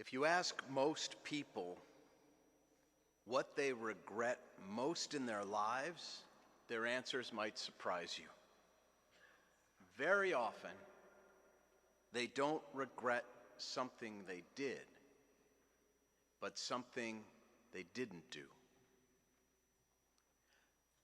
If you ask most people what they regret most in their lives, their answers might surprise you. Very often, they don't regret something they did, but something they didn't do.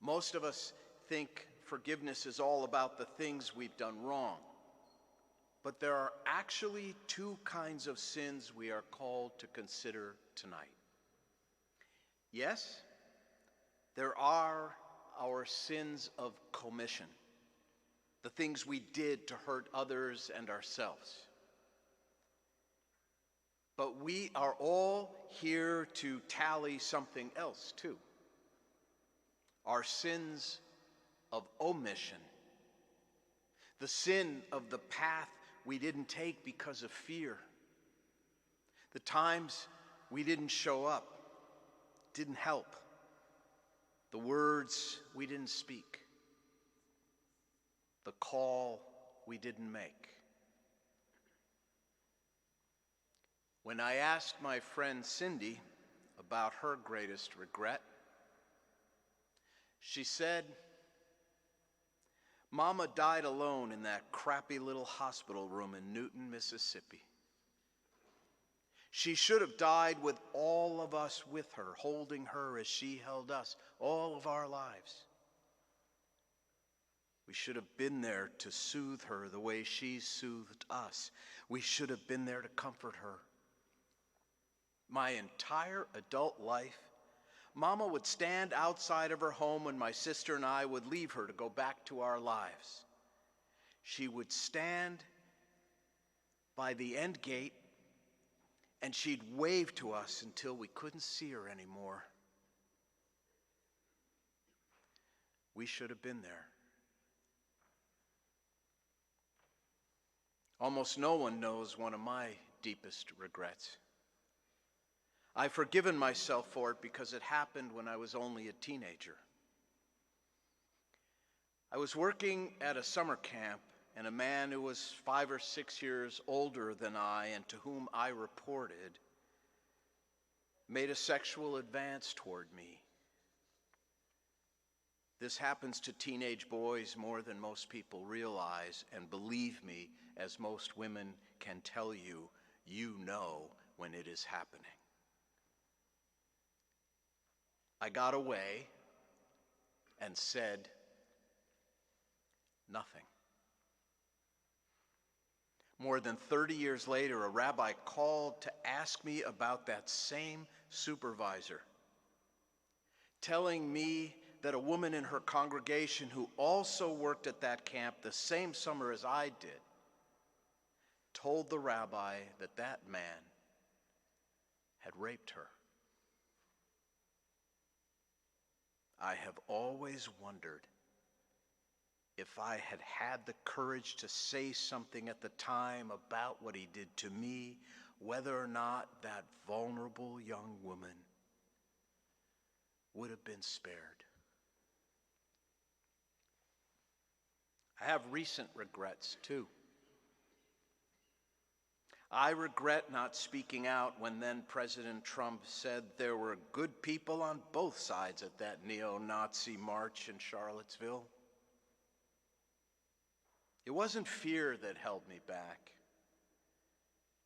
Most of us think forgiveness is all about the things we've done wrong. But there are actually two kinds of sins we are called to consider tonight. Yes, there are our sins of commission, the things we did to hurt others and ourselves. But we are all here to tally something else too. Our sins of omission, the sin of the path we didn't take because of fear, the times we didn't show up, didn't help, the words we didn't speak, the call we didn't make. When I asked my friend Cindy about her greatest regret, she said, "Mama died alone in that crappy little hospital room in Newton, Mississippi. She should have died with all of us with her, holding her as she held us all of our lives. We should have been there to soothe her the way she soothed us. We should have been there to comfort her. My entire adult life, Mama would stand outside of her home when my sister and I would leave her to go back to our lives. She would stand by the end gate and she'd wave to us until we couldn't see her anymore. We should have been there." Almost no one knows one of my deepest regrets. I've forgiven myself for it because it happened when I was only a teenager. I was working at a summer camp, and a man who was 5 or 6 years older than I and to whom I reported made a sexual advance toward me. This happens to teenage boys more than most people realize, and believe me, as most women can tell you, you know when it is happening. I got away and said nothing. More than 30 years later, a rabbi called to ask me about that same supervisor, telling me that a woman in her congregation who also worked at that camp the same summer as I did told the rabbi that that man had raped her. I have always wondered if I had had the courage to say something at the time about what he did to me, whether or not that vulnerable young woman would have been spared. I have recent regrets too. I regret not speaking out when then President Trump said there were good people on both sides at that neo-Nazi march in Charlottesville. It wasn't fear that held me back.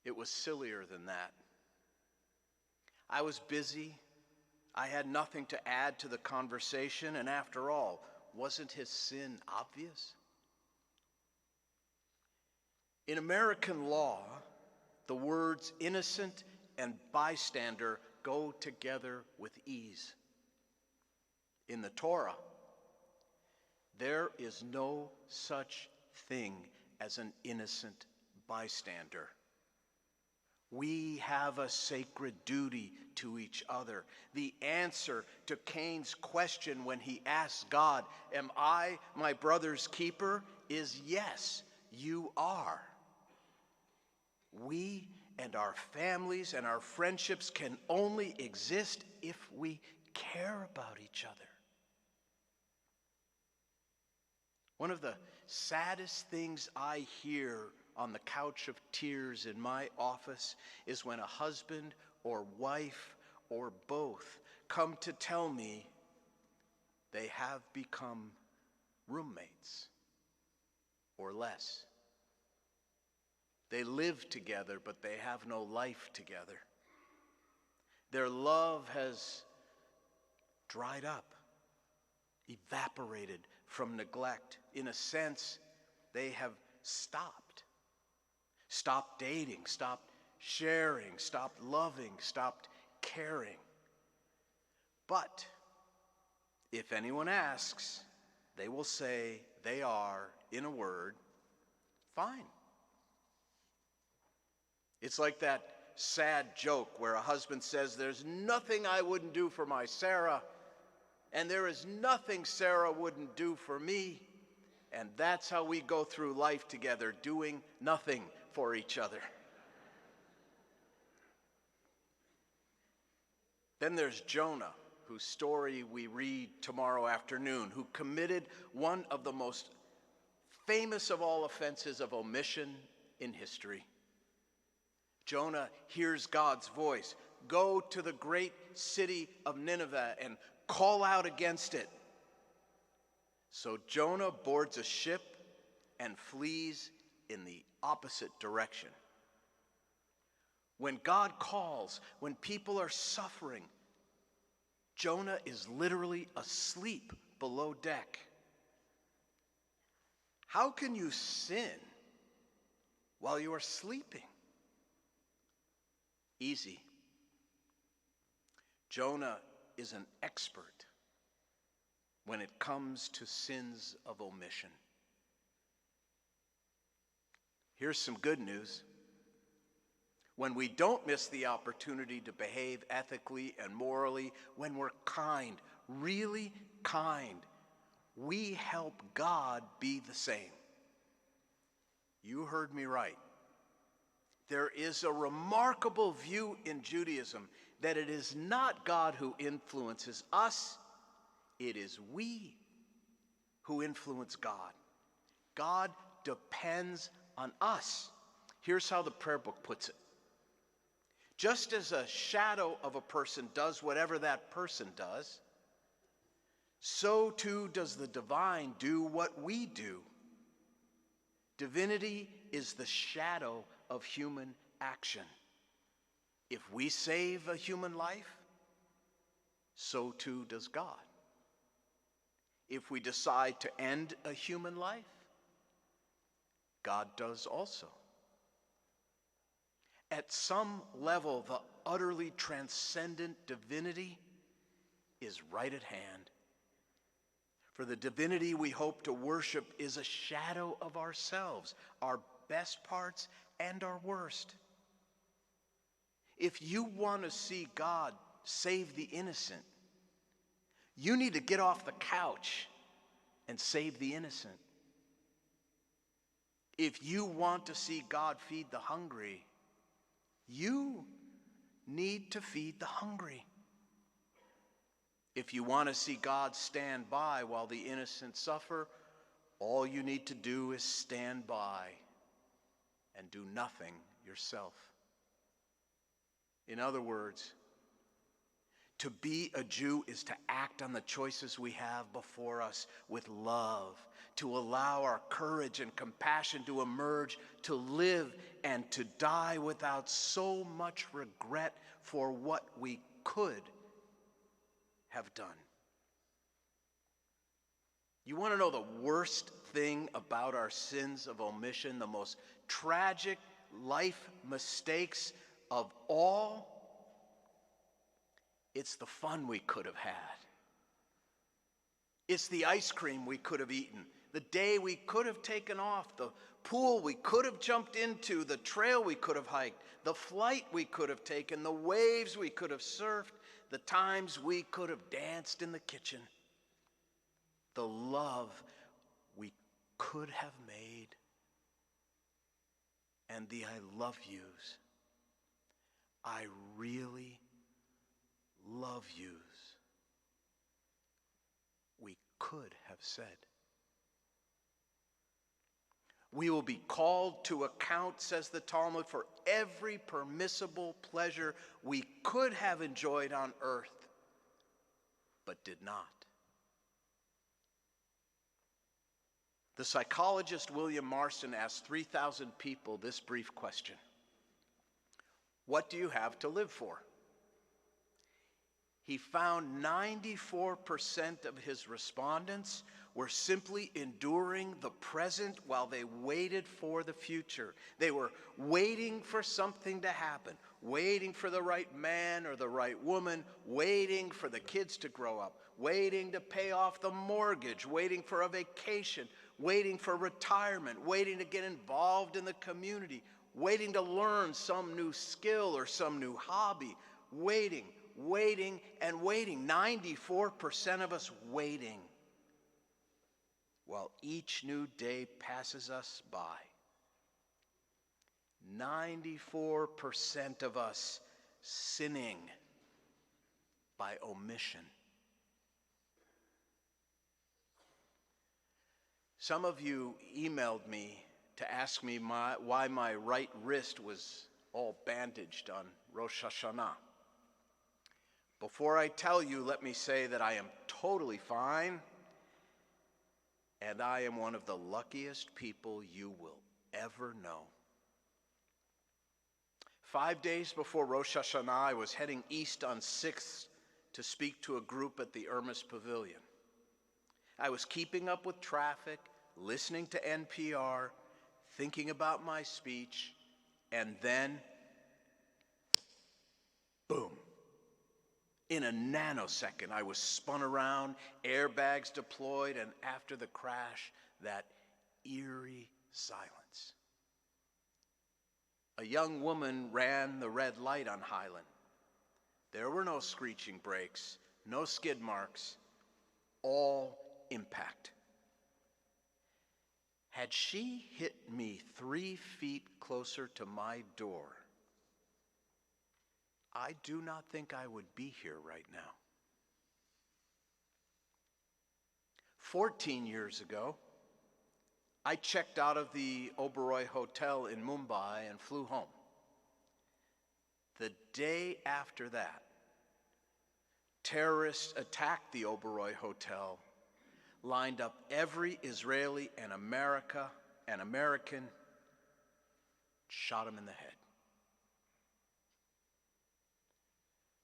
It was sillier than that. I was busy. I had nothing to add to the conversation, and after all, wasn't his sin obvious? In American law, the words innocent and bystander go together with ease. In the Torah, there is no such thing as an innocent bystander. We have a sacred duty to each other. The answer to Cain's question when he asked God, "Am I my brother's keeper?" is yes, you are. We and our families and our friendships can only exist if we care about each other. One of the saddest things I hear on the couch of tears in my office is when a husband or wife or both come to tell me they have become roommates or less. They live together, but they have no life together. Their love has dried up, evaporated from neglect. In a sense, they have stopped. Stopped dating, stopped sharing, stopped loving, stopped caring. But if anyone asks, they will say they are, in a word, fine. It's like that sad joke where a husband says, "There's nothing I wouldn't do for my Sarah, and there is nothing Sarah wouldn't do for me." And that's how we go through life together, doing nothing for each other. Then there's Jonah, whose story we read tomorrow afternoon, who committed one of the most famous of all offenses of omission in history. Jonah hears God's voice, "Go to the great city of Nineveh and call out against it." So Jonah boards a ship and flees in the opposite direction. When God calls, when people are suffering, Jonah is literally asleep below deck. How can you sin while you are sleeping? Easy. Jonah is an expert when it comes to sins of omission. Here's some good news. When we don't miss the opportunity to behave ethically and morally, when we're kind, really kind, we help God be the same. You heard me right. There is a remarkable view in Judaism that it is not God who influences us, it is we who influence God. God depends on us. Here's how the prayer book puts it. Just as a shadow of a person does whatever that person does, so too does the divine do what we do. Divinity is the shadow of human action. If we save a human life, so too does God. If we decide to end a human life, God does also. At some level, the utterly transcendent divinity is right at hand. For the divinity we hope to worship is a shadow of ourselves, our best parts and our worst. If you want to see God save the innocent, you need to get off the couch and save the innocent. If you want to see God feed the hungry, you need to feed the hungry. If you want to see God stand by while the innocent suffer, all you need to do is stand by and do nothing yourself. In other words, to be a Jew is to act on the choices we have before us with love, to allow our courage and compassion to emerge, to live and to die without so much regret for what we could have done. You want to know the worst thing about our sins of omission, the most tragic life mistakes of all? It's the fun we could have had. It's the ice cream we could have eaten, the day we could have taken off, the pool we could have jumped into, the trail we could have hiked, the flight we could have taken, the waves we could have surfed, the times we could have danced in the kitchen, the love we could have made, and the I love yous. I really love yous we could have said. We will be called to account, says the Talmud, for every permissible pleasure we could have enjoyed on earth, but did not. The psychologist William Marston asked 3,000 people this brief question: what do you have to live for? He found 94% of his respondents were simply enduring the present while they waited for the future. They were waiting for something to happen, waiting for the right man or the right woman, waiting for the kids to grow up, waiting to pay off the mortgage, waiting for a vacation, waiting for retirement, waiting to get involved in the community, waiting to learn some new skill or some new hobby, waiting, and waiting. 94% of us waiting, while each new day passes us by. 94% of us sinning by omission. Some of you emailed me to ask me why my right wrist was all bandaged on Rosh Hashanah. Before I tell you, let me say that I am totally fine, and I am one of the luckiest people you will ever know. 5 days before Rosh Hashanah, I was heading east on 6th to speak to a group at the Irmis Pavilion. I was keeping up with traffic, listening to NPR, thinking about my speech, and then, boom. In a nanosecond, I was spun around, airbags deployed, and after the crash, that eerie silence. A young woman ran the red light on Highland. There were no screeching brakes, no skid marks, all impact. Had she hit me 3 feet closer to my door, I do not think I would be here right now. 14 years ago, I checked out of the Oberoi Hotel in Mumbai and flew home. The day after that, terrorists attacked the Oberoi Hotel, lined up every Israeli and American, shot him in the head.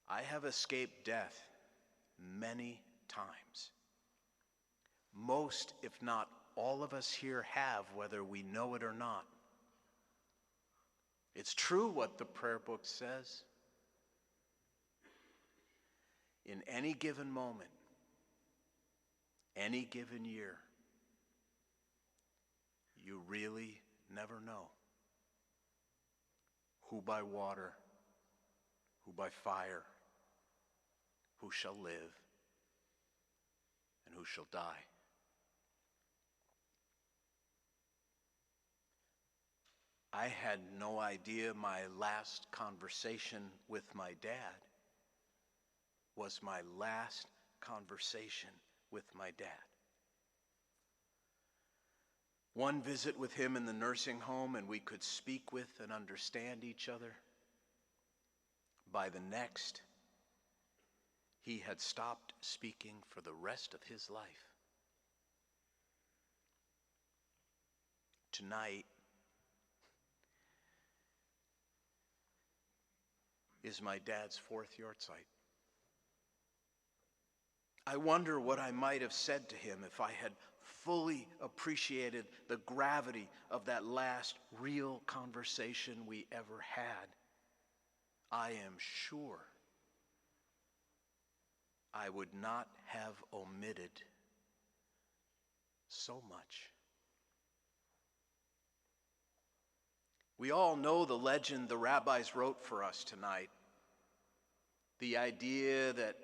I have escaped death many times. Most, if not all of us here have, whether we know it or not. It's true what the prayer book says. In any given moment, any given year, you really never know who by water, who by fire, who shall live, and who shall die. I had no idea my last conversation with my dad was my last conversation with my dad. One visit with him in the nursing home and we could speak with and understand each other. By the next, he had stopped speaking for the rest of his life. Tonight is my dad's 4th yahrzeit. I wonder what I might have said to him if I had fully appreciated the gravity of that last real conversation we ever had. I am sure I would not have omitted so much. We all know the legend the rabbis wrote for us tonight. The idea that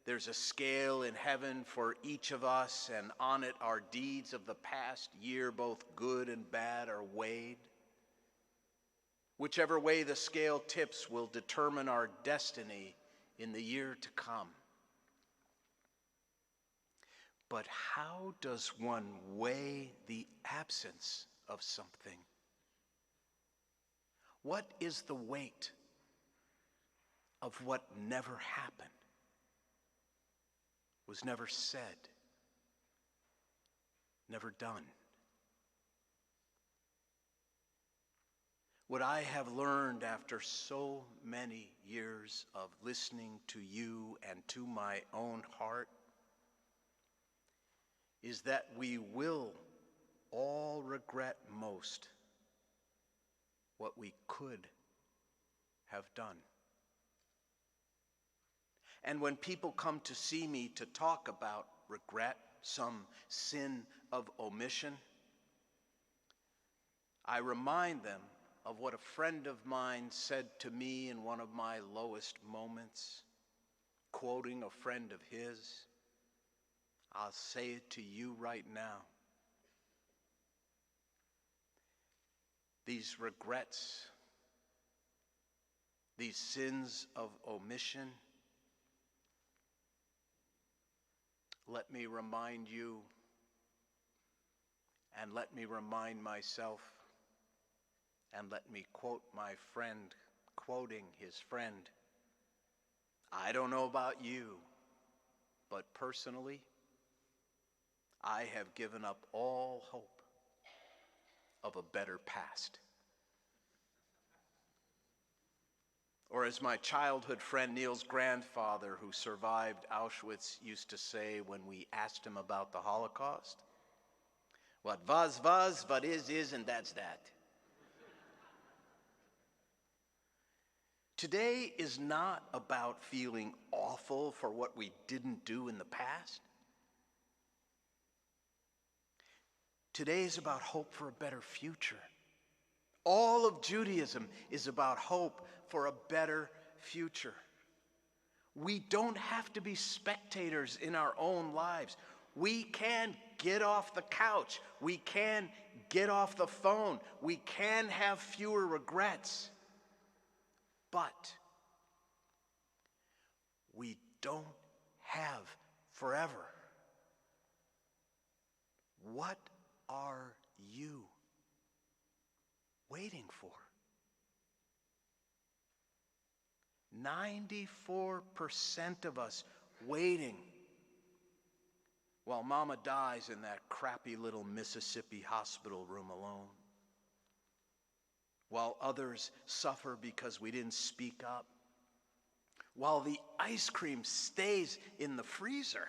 there's a scale in heaven for each of us, and on it our deeds of the past year, both good and bad, are weighed. Whichever way the scale tips will determine our destiny in the year to come. But how does one weigh the absence of something? What is the weight of what never happened, was never said, never done? What I have learned after so many years of listening to you and to my own heart is that we will all regret most what we could have done. And when people come to see me to talk about regret, some sin of omission, I remind them of what a friend of mine said to me in one of my lowest moments, quoting a friend of his. I'll say it to you right now. These regrets, these sins of omission, let me remind you, and let me remind myself, and let me quote my friend, quoting his friend. I don't know about you, but personally, I have given up all hope of a better past. Or as my childhood friend Neil's grandfather, who survived Auschwitz, used to say when we asked him about the Holocaust, what was, what is, and that's that. Today is not about feeling awful for what we didn't do in the past. Today is about hope for a better future. All of Judaism is about hope for a better future. We don't have to be spectators in our own lives. We can get off the couch. We can get off the phone. We can have fewer regrets. But we don't have forever. What are you waiting for? 94% of us waiting while mama dies in that crappy little Mississippi hospital room alone. While others suffer because we didn't speak up. While the ice cream stays in the freezer.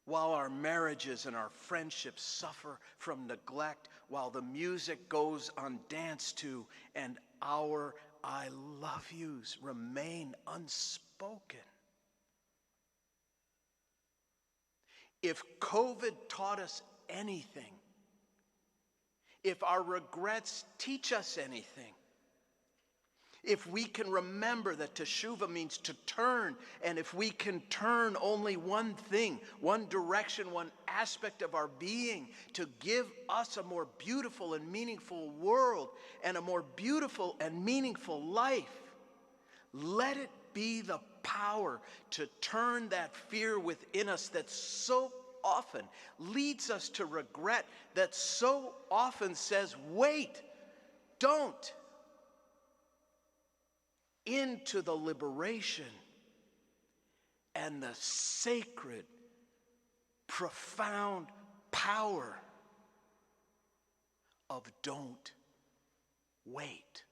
While our marriages and our friendships suffer from neglect. While the music goes undanced to and our I love yous remain unspoken. If COVID taught us anything, if our regrets teach us anything, if we can remember that teshuvah means to turn, and if we can turn only one thing, one direction, one aspect of our being to give us a more beautiful and meaningful world and a more beautiful and meaningful life, let it be the power to turn that fear within us that so often leads us to regret, that so often says, wait, don't, into the liberation and the sacred, profound power of don't wait.